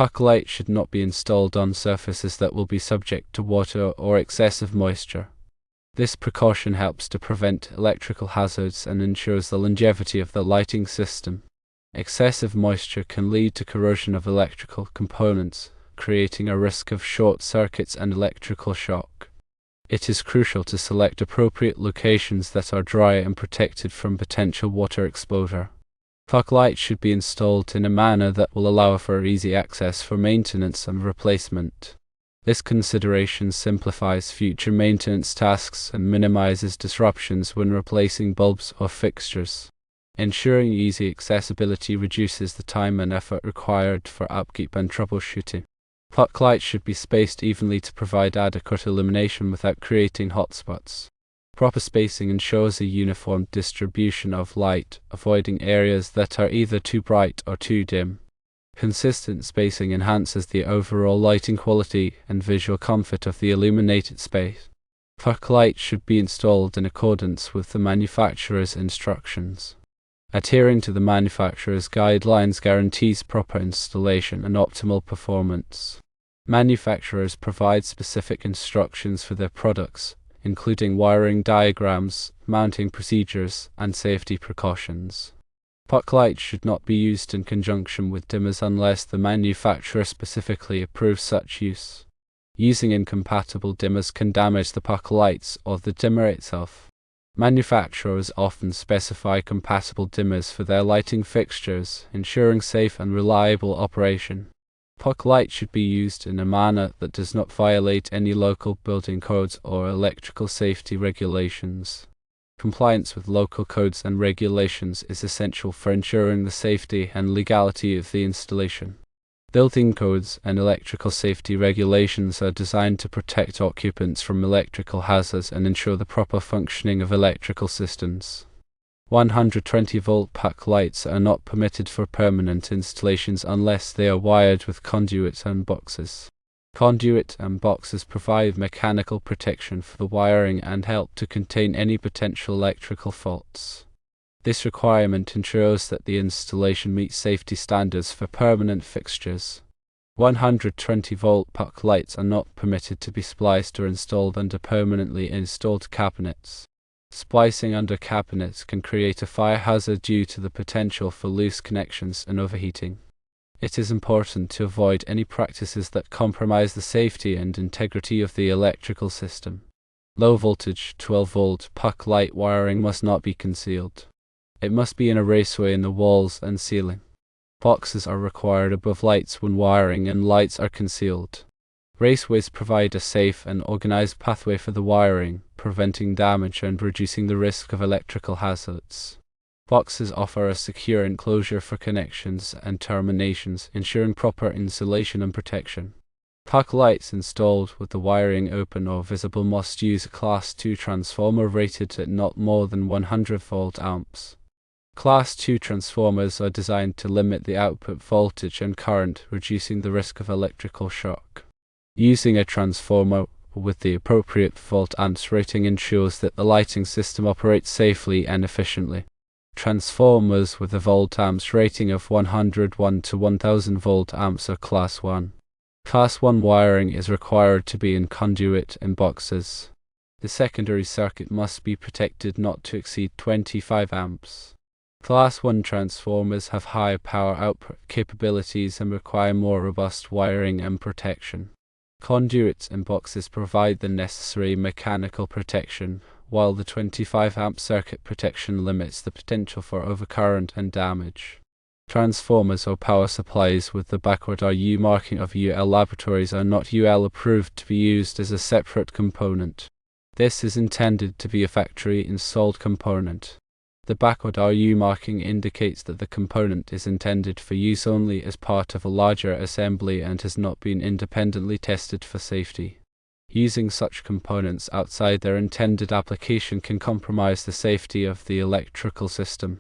Puck lights should not be installed on surfaces that will be subject to water or excessive moisture. This precaution helps to prevent electrical hazards and ensures the longevity of the lighting system. Excessive moisture can lead to corrosion of electrical components, creating a risk of short circuits and electrical shock. It is crucial to select appropriate locations that are dry and protected from potential water exposure. Puck lights should be installed in a manner that will allow for easy access for maintenance and replacement. This consideration simplifies future maintenance tasks and minimizes disruptions when replacing bulbs or fixtures. Ensuring easy accessibility reduces the time and effort required for upkeep and troubleshooting. Puck lights should be spaced evenly to provide adequate illumination without creating hotspots. Proper spacing ensures a uniform distribution of light, avoiding areas that are either too bright or too dim. Consistent spacing enhances the overall lighting quality and visual comfort of the illuminated space. Puck lights should be installed in accordance with the manufacturer's instructions. Adhering to the manufacturer's guidelines guarantees proper installation and optimal performance. Manufacturers provide specific instructions for their products, including wiring diagrams, mounting procedures, and safety precautions. Puck lights should not be used in conjunction with dimmers unless the manufacturer specifically approves such use. Using incompatible dimmers can damage the puck lights or the dimmer itself. Manufacturers often specify compatible dimmers for their lighting fixtures, ensuring safe and reliable operation. Puck lights should be used in a manner that does not violate any local building codes or electrical safety regulations. Compliance with local codes and regulations is essential for ensuring the safety and legality of the installation. Building codes and electrical safety regulations are designed to protect occupants from electrical hazards and ensure the proper functioning of electrical systems. 120-volt puck lights are not permitted for permanent installations unless they are wired with conduit and boxes. Conduit and boxes provide mechanical protection for the wiring and help to contain any potential electrical faults. This requirement ensures that the installation meets safety standards for permanent fixtures. 120-volt puck lights are not permitted to be spliced or installed under permanently installed cabinets. Splicing under cabinets can create a fire hazard due to the potential for loose connections and overheating. It is important to avoid any practices that compromise the safety and integrity of the electrical system. Low-voltage 12-volt puck light wiring must not be concealed. It must be in a raceway in the walls and ceiling. Boxes are required above lights when wiring and lights are concealed. Raceways provide a safe and organized pathway for the wiring, preventing damage and reducing the risk of electrical hazards. Boxes offer a secure enclosure for connections and terminations, ensuring proper insulation and protection. Puck lights installed with the wiring open or visible must use a Class 2 transformer rated at not more than 100 volt amps. Class 2 transformers are designed to limit the output voltage and current, reducing the risk of electrical shock. Using a transformer with the appropriate volt amps rating ensures that the lighting system operates safely and efficiently. Transformers with a volt amps rating of 101 to 1000 volt amps are Class 1. Class 1 wiring is required to be in conduit and boxes. The secondary circuit must be protected not to exceed 25 amps. Class 1 transformers have higher power output capabilities and require more robust wiring and protection. Conduits and boxes provide the necessary mechanical protection, while the 25 amp circuit protection limits the potential for overcurrent and damage. Transformers or power supplies with the backward RU marking of UL Laboratories are not UL approved to be used as a separate component. This is intended to be a factory installed component. The backward RU marking indicates that the component is intended for use only as part of a larger assembly and has not been independently tested for safety. Using such components outside their intended application can compromise the safety of the electrical system.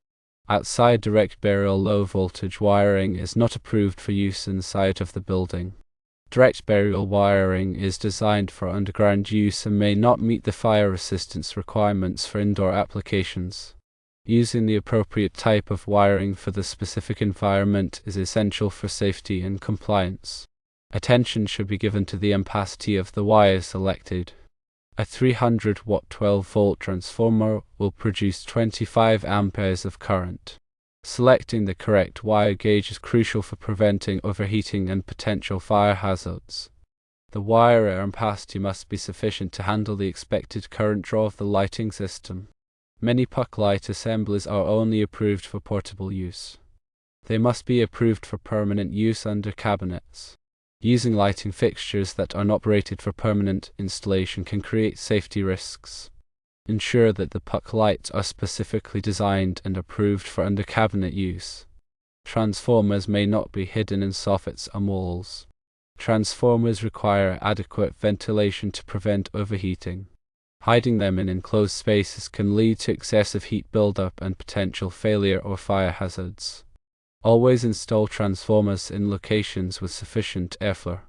Outside direct burial low voltage wiring is not approved for use inside of the building. Direct burial wiring is designed for underground use and may not meet the fire resistance requirements for indoor applications. Using the appropriate type of wiring for the specific environment is essential for safety and compliance. Attention should be given to the ampacity of the wire selected. A 300-watt 12-volt transformer will produce 25 amperes of current. Selecting the correct wire gauge is crucial for preventing overheating and potential fire hazards. The wire ampacity must be sufficient to handle the expected current draw of the lighting system. Many puck light assemblies are only approved for portable use. They must be approved for permanent use under cabinets. Using lighting fixtures that are not rated for permanent installation can create safety risks. Ensure that the puck lights are specifically designed and approved for under-cabinet use. Transformers may not be hidden in soffits or walls. Transformers require adequate ventilation to prevent overheating. Hiding them in enclosed spaces can lead to excessive heat buildup and potential failure or fire hazards. Always install transformers in locations with sufficient airflow.